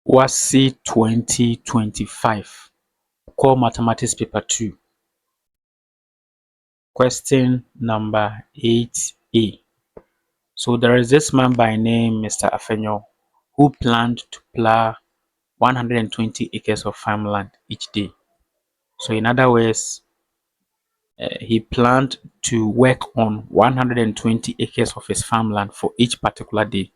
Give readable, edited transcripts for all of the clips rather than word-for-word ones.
Wassce 2025, Core Mathematics Paper 2, question number 8A. So there is this man by name Mr. Afenyo who planned to plow 120 acres of farmland each day. So in other words, he planned to work on 120 acres of his farmland for each particular day.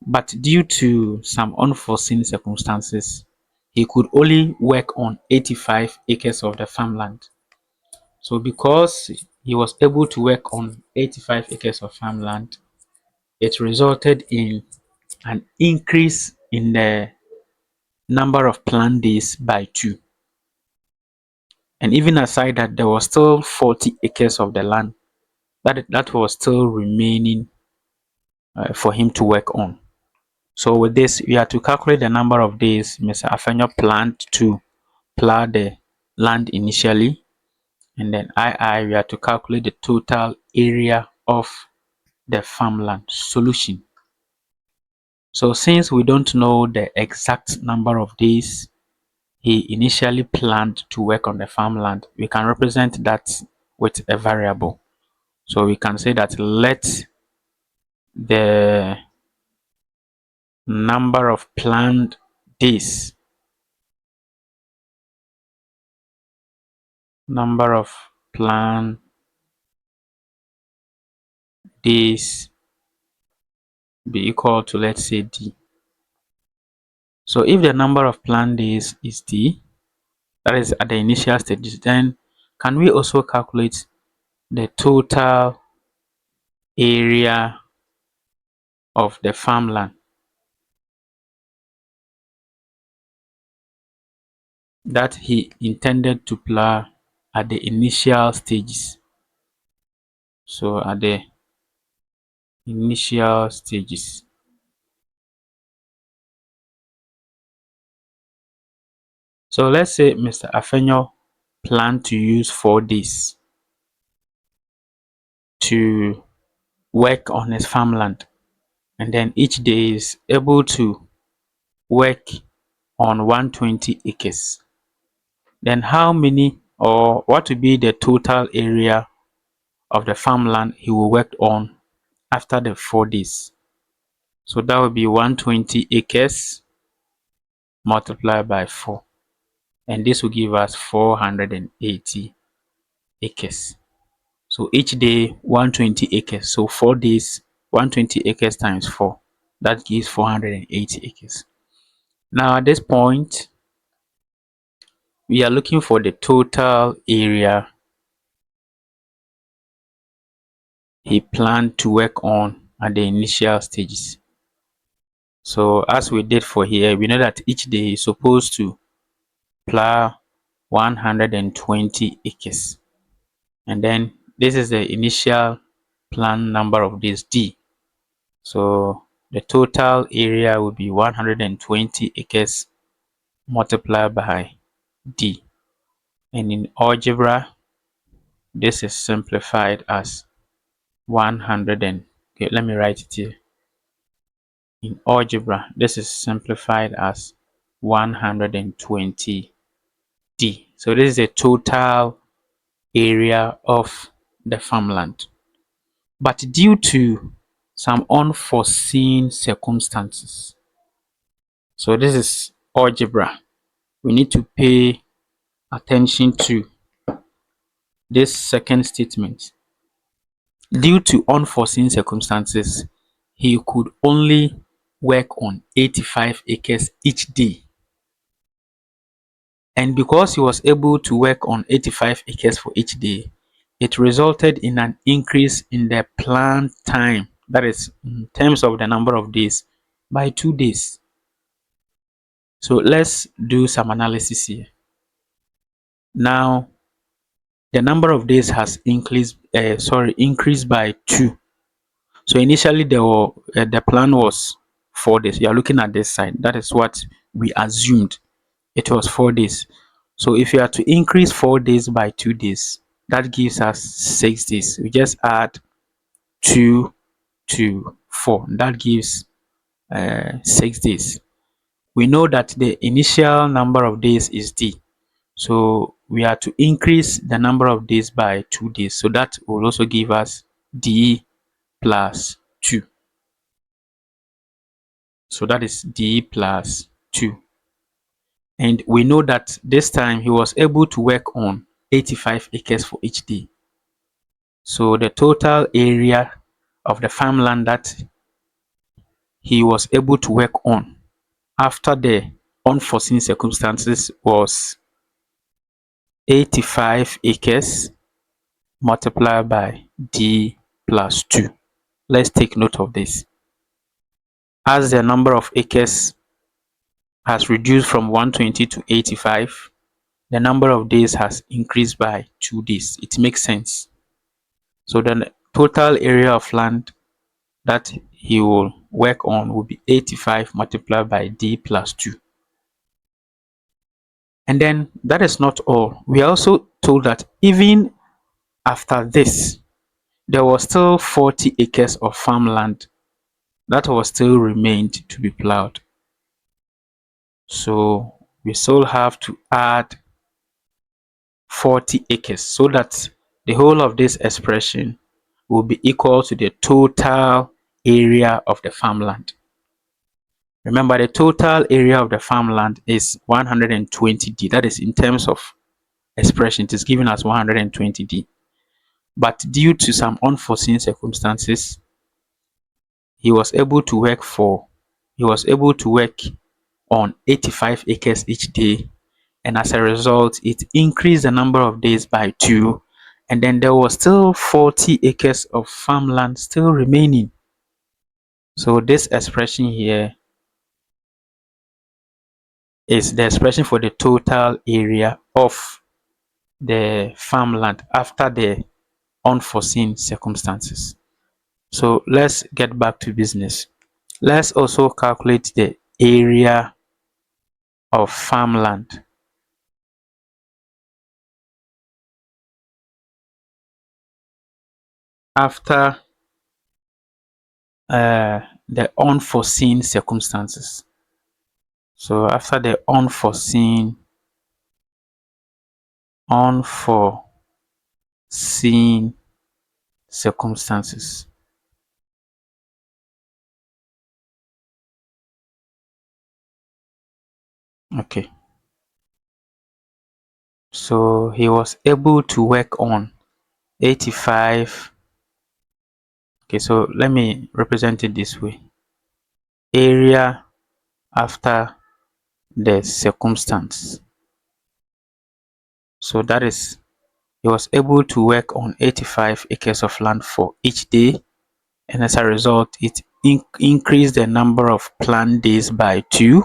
But due to some unforeseen circumstances, he could only work on 85 acres of the farmland. So because he was able to work on 85 acres of farmland, it resulted in an increase in the number of planned days by 2. And even aside that, there was still 40 acres of the land that was still remaining for him to work on. So with this, we have to calculate the number of days Mr. Afenyo planned to plow the land initially, and then we have to calculate the total area of the farmland. Solution. So since we don't know the exact number of days he initially planned to work on the farmland, we can represent that with a variable. So we can say that let the number of planned days be equal to, let's say, D. So if the number of planned days is D, that is at the initial stage, then can we also calculate the total area of the farmland that he intended to plow at the initial stages? So at the initial stages. So let's say Mr. Afenyo planned to use 4 days to work on his farmland, and then each day is able to work on 120 acres. Then how many, or what will be the total area of the farmland he will work on after the 4 days? So that will be 120 acres multiplied by 4, and this will give us 480 acres. So each day 120 acres, so 4 days 120 acres times 4, that gives 480 acres. Now at this point, we are looking for the total area he planned to work on at the initial stages. So as we did for here, we know that each day is supposed to plow 120 acres, and then this is the initial planned number of days, D. So the total area will be 120 acres multiplied by D, and in algebra this is simplified as 100 and, okay, let me write it here. In algebra, this is simplified as 120 D. So this is the total area of the farmland. But due to some unforeseen circumstances, so this is algebra, we need to pay attention to this second statement. Due to unforeseen circumstances, he could only work on 85 acres each day. And because he was able to work on 85 acres for each day, it resulted in an increase in the planned time, that is in terms of the number of days, by 2 days. So let's do some analysis here. Now the number of days has increased by 2. So initially the plan was 4 days. You are looking at this side, that is what we assumed. It was 4 days. So if you are to increase 4 days by 2 days, that gives us 6 days. We just add 2 to 4, that gives 6 days. We know that the initial number of days is D. So we are to increase the number of days by 2 days. So that will also give us D plus 2. So that is D plus 2. And we know that this time he was able to work on 85 acres for each day. So the total area of the farmland that he was able to work on after the unforeseen circumstances was 85 acres multiplied by D plus 2. Let's take note of this. As the number of acres has reduced from 120 to 85, the number of days has increased by 2 days. It makes sense. So the total area of land that he will work on will be 85 multiplied by D plus 2. And then that is not all. We are also told that even after this, there was still 40 acres of farmland that was still remained to be plowed. So we still have to add 40 acres so that the whole of this expression will be equal to the total area of the farmland. Remember, the total area of the farmland is 120D. That is in terms of expression, it is given as 120D. But due to some unforeseen circumstances, he was able to work on 85 acres each day, and as a result, it increased the number of days by 2, and then there was still 40 acres of farmland still remaining. So this expression here is the expression for the total area of the farmland after the unforeseen circumstances. So let's get back to business. Let's also calculate the area of farmland after the unforeseen circumstances. So after the unforeseen circumstances. Okay. So he was able to work on 85. Okay, so let me represent it this way. Area after the circumstance. So that is, he was able to work on 85 acres of land for each day, and as a result, it increased the number of planned days by 2,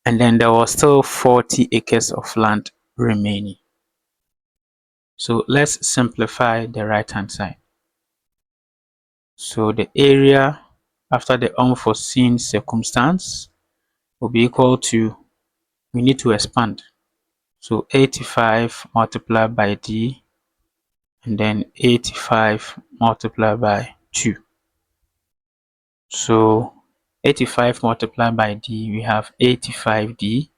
and then there was still 40 acres of land remaining. So let's simplify the right hand side. So the area after the unforeseen circumstance will be equal to, we need to expand. So 85 multiplied by D, and then 85 multiplied by 2. So 85 multiplied by D, we have 85D,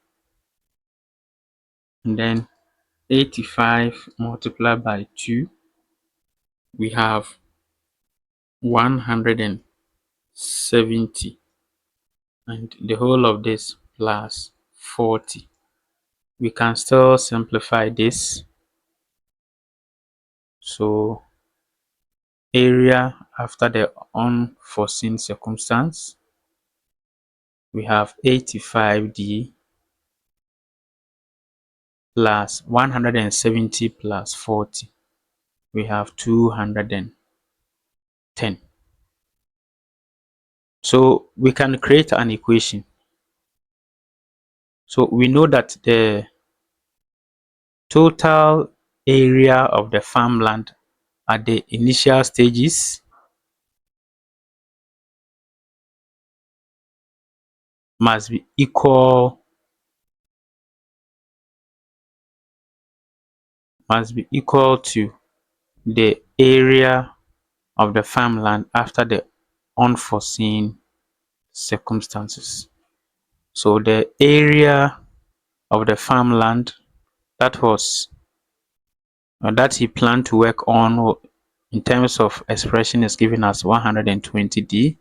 and then 85 multiplied by 2, we have 170, and the whole of this plus 40. We can still simplify this. So area after the unforeseen circumstance, we have 85D plus 170 plus 40. We have 210. So we can create an equation. So we know that the total area of the farmland at the initial stages must be equal to the area of the farmland after the unforeseen circumstances. So the area of the farmland that was that he planned to work on in terms of expression is given as 120D,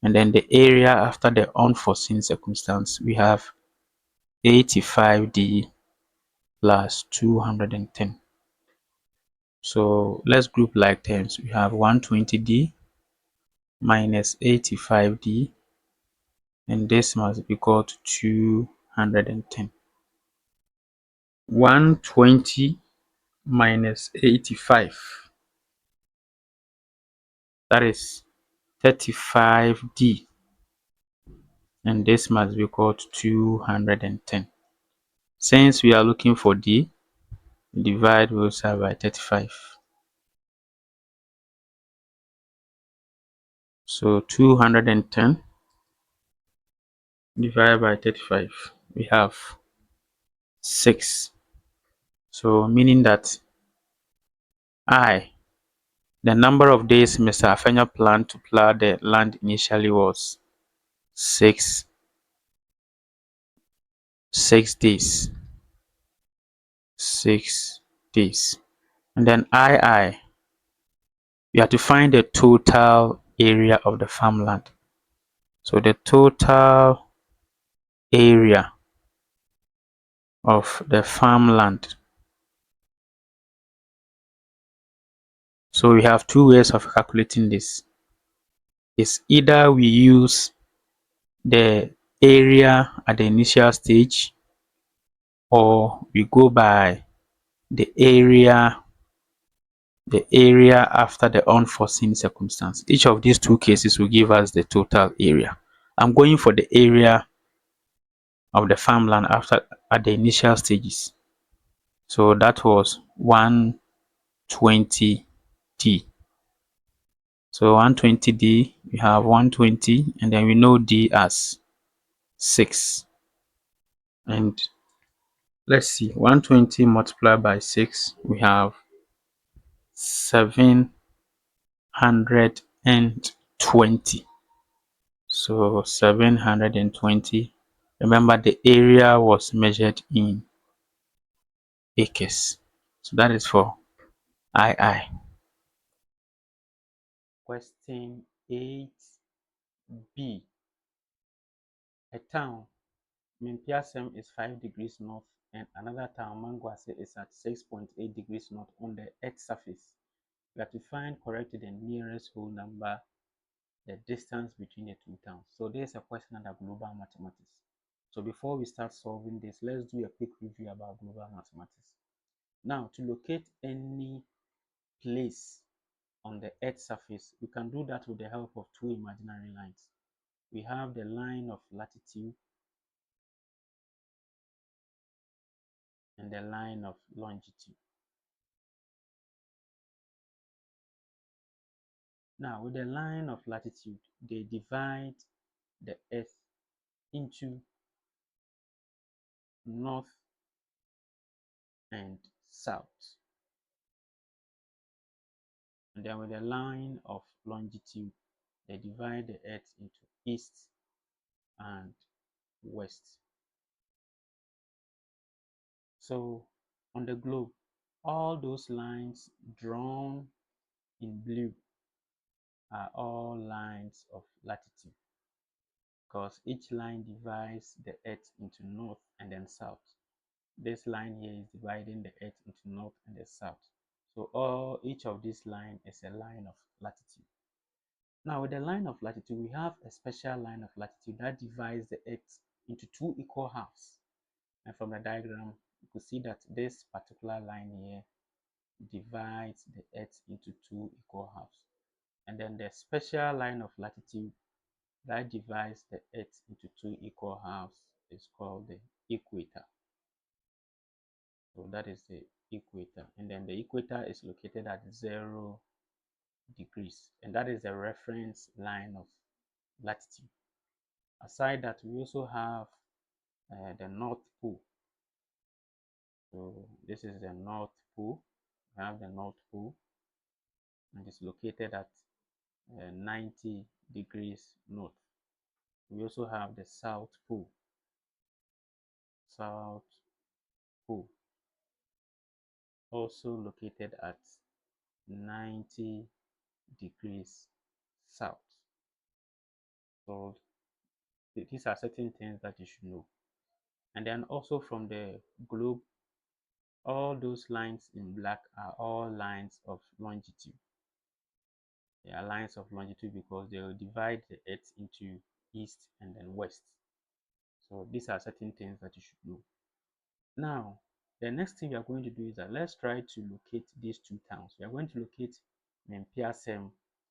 and then the area after the unforeseen circumstance we have 85D plus 210. So let's group like terms. We have 120D minus 85D, and this must be equal to 210. 120 minus 85, that is 35D, and this must be equal to 210. Since we are looking for D, divide both sides by 35. So 210 divided by 35, we have 6. So meaning that the number of days Mr. Afenya planned to plow the land initially was 6 days. 6 days. And then you have to find the total area of the farmland. So the total area of the farmland. So we have two ways of calculating this. It's either we use the area at the initial stage, or we go by the area after the unforeseen circumstance. Each of these two cases will give us the total area. I'm going for the area of the farmland at the initial stages. So that was 120D. So 120D, we have 120, and then we know D as 6. And let's see, 120 multiplied by 6, we have 720. So 720. Remember, the area was measured in acres. So that is for II. Question 8B. A town, Mimpiasem, is 5 degrees north, and another town, Manguase, is at 6.8 degrees north on the Earth's surface. We have to find correctly the nearest whole number, the distance between the two towns. So this is a question under global mathematics. So before we start solving this, let's do a quick review about global mathematics. Now, to locate any place on the Earth's surface, we can do that with the help of two imaginary lines. We have the line of latitude and the line of longitude. Now, with the line of latitude, they divide the Earth into north and south. And then with the line of longitude, they divide the Earth into east and west. So on the globe, all those lines drawn in blue are all lines of latitude, because each line divides the Earth into north and then south. This line here is dividing the Earth into north and the south. So each of these lines is a line of latitude. Now with the line of latitude, we have a special line of latitude that divides the Earth into two equal halves. And from the diagram, you could see that this particular line here divides the Earth into two equal halves. And then the special line of latitude that divides the Earth into two equal halves is called the equator. So that is the equator. And then the equator is located at 0 degrees. And that is the reference line of latitude. Aside that, we also have the North Pole. So this is the North Pole. We have the North Pole, and it's located at 90 degrees north. We also have the South Pole. South Pole, also located at 90 degrees south. So these are certain things that you should know. And then also from the globe, all those lines in black are all lines of longitude. They are lines of longitude because they will divide the earth into east and then west. So these are certain things that you should know. Now, the next thing we are going to do is that let's try to locate these two towns. We are going to locate Mempiasem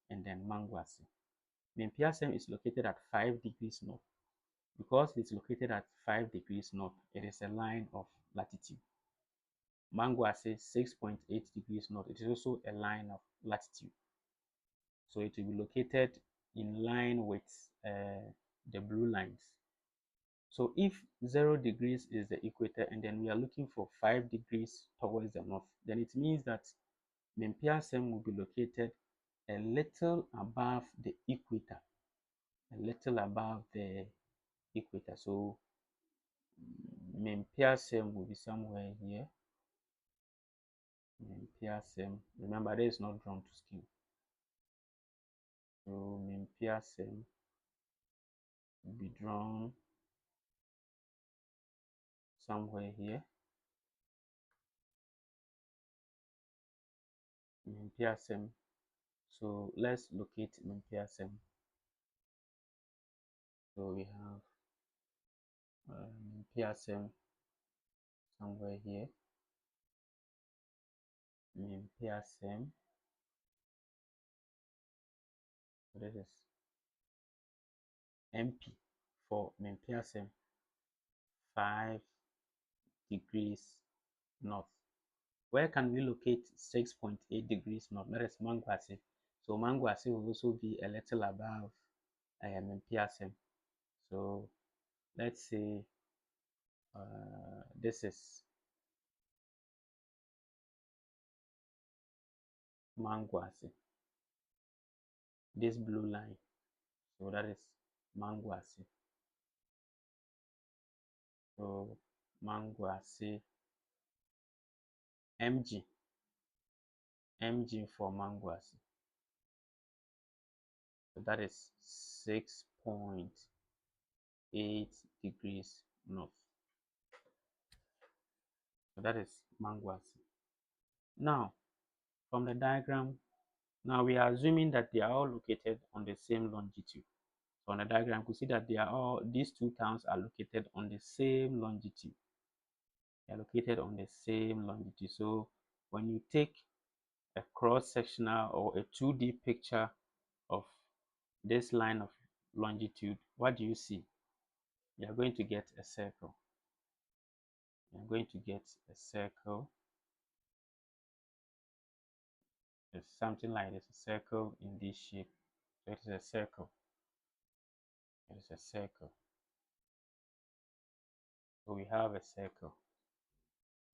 and then Manguase. Mempiasem is located at 5 degrees north. Because it's located at 5 degrees north, it is a line of latitude. Manguase 6.8 degrees north, it is also a line of latitude. So it will be located in line with the blue lines. So if 0 degrees is the equator and then we are looking for 5 degrees towards the north, then it means that Mempiasem will be located a little above the equator, a little above the equator. So Mempiasem will be somewhere here. Mempiasem, remember there is not drawn to scale. So Mempiasem will be drawn somewhere here. Mempiasem. So let's locate Mempiasem. So we have Mempiasem somewhere here. Mempiasem. So this is MP for Mempiasem, 5 degrees north. Where can we locate 6.8 degrees north? That is Manguase. So Manguase will also be a little above Mempiasem. So let's say this is Manguase, this blue line. So that is Manguase. So Manguase, MG for Manguase. So that is 6.8 degrees north. So that is Manguase. Now, from the diagram, now we are assuming that they are all located on the same longitude. So on the diagram, you can see that these two towns are located on the same longitude. They are located on the same longitude. So when you take a cross-sectional or a 2D picture of this line of longitude, what do you see? You are going to get a circle. You are going to get a circle. It's something like this, a circle in this shape. So it is a circle. It is a circle. So we have a circle.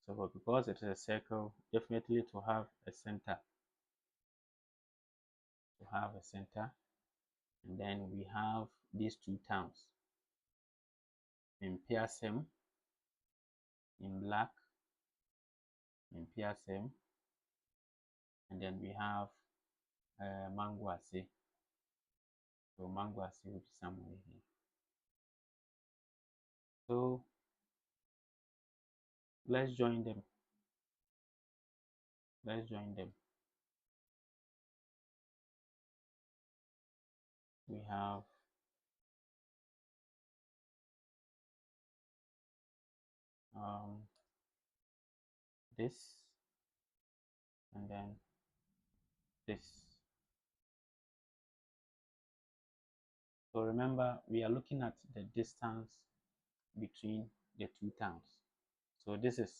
So because it is a circle, definitely to have a center. To have a center. And then we have these two towns. Mempiasem in black. Mempiasem. And then we have Manguase. So Manguase will be somewhere here. So let's join them. Let's join them. We have this and then this. So remember, we are looking at the distance between the two towns. So this is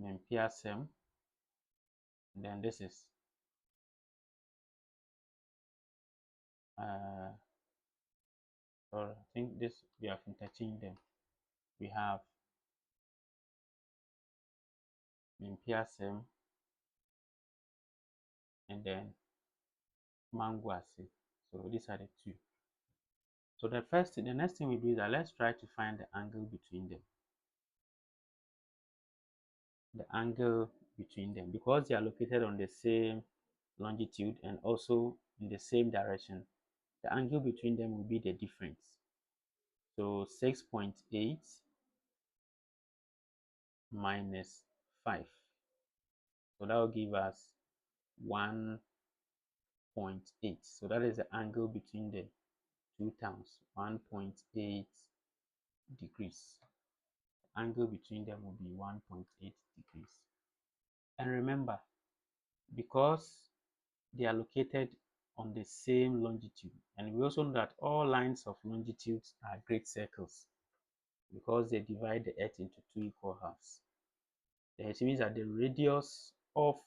Mempiasem, and then this is or I think this we have interchanged them. We have Mempiasem and then Manguase. So these are the two. So the next thing we do is that let's try to find the angle between them. the angle between them. Because they are located on the same longitude and also in the same direction, the angle between them will be the difference. So 6.8 minus 5. So that will give us 1.8. So that is the angle between the two towns, 1.8 degrees. The angle between them will be 1.8 degrees. And remember, because they are located on the same longitude, and we also know that all lines of longitude are great circles because they divide the earth into two equal halves. Then it means that the radius of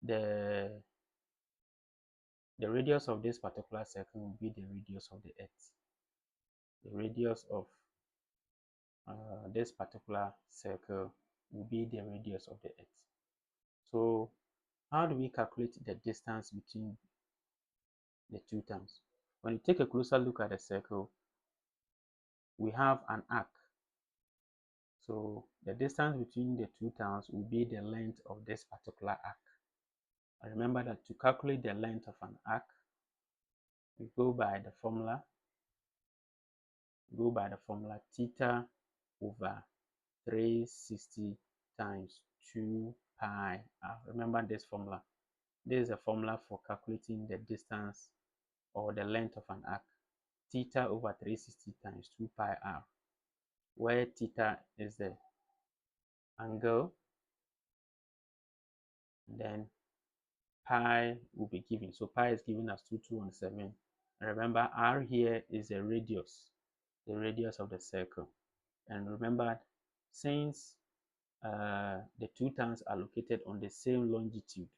the radius of this particular circle will be the radius of the earth. The radius of this particular circle will be the radius of the earth. So how do we calculate the distance between the two terms? When you take a closer look at the circle, we have an arc. So the distance between the two towns will be the length of this particular arc. And remember that to calculate the length of an arc, we go by the formula theta over 360 times 2 pi r. Remember this formula. This is a formula for calculating the distance or the length of an arc. Theta over 360 times 2 pi r, where theta is the angle, and then pi will be given. So pi is given as 2217. And remember, r here is the radius of the circle. And remember, since the two towns are located on the same longitude,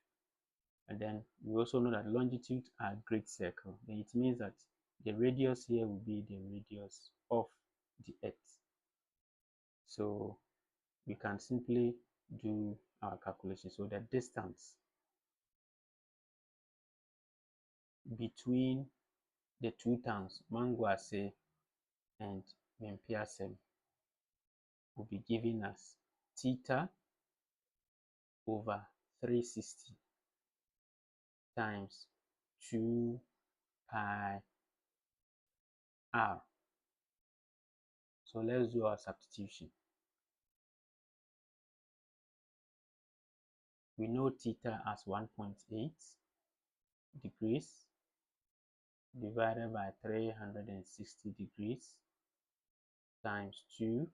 and then we also know that longitude are great circle, then it means that the radius here will be the radius of the earth. So we can simply do our calculation. So the distance between the two towns, Wassce and Mempiasem, will be given as theta over 360 times 2 pi r. So let's do our substitution. We know theta as 1.8 degrees divided by 360 degrees times 2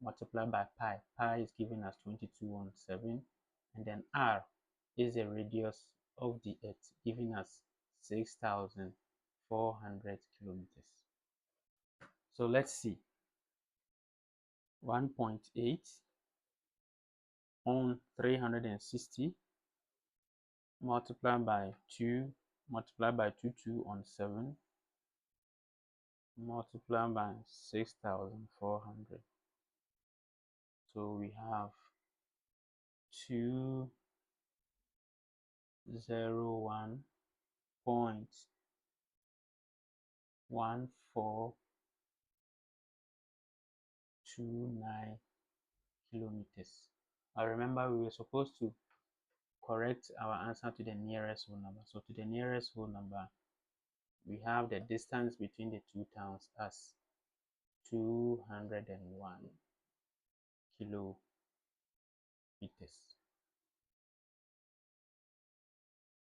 multiplied by pi. Pi is given as 2217, and then r is the radius of the earth, giving us 6,400 kilometers. So let's see. 1.8 on 360 multiplied by 2 multiplied by 2217 multiplied by 6,400. So we have 201.1429 kilometers. I remember we were supposed to correct our answer to the nearest whole number. So to the nearest whole number, we have the distance between the two towns as 201 kilometers.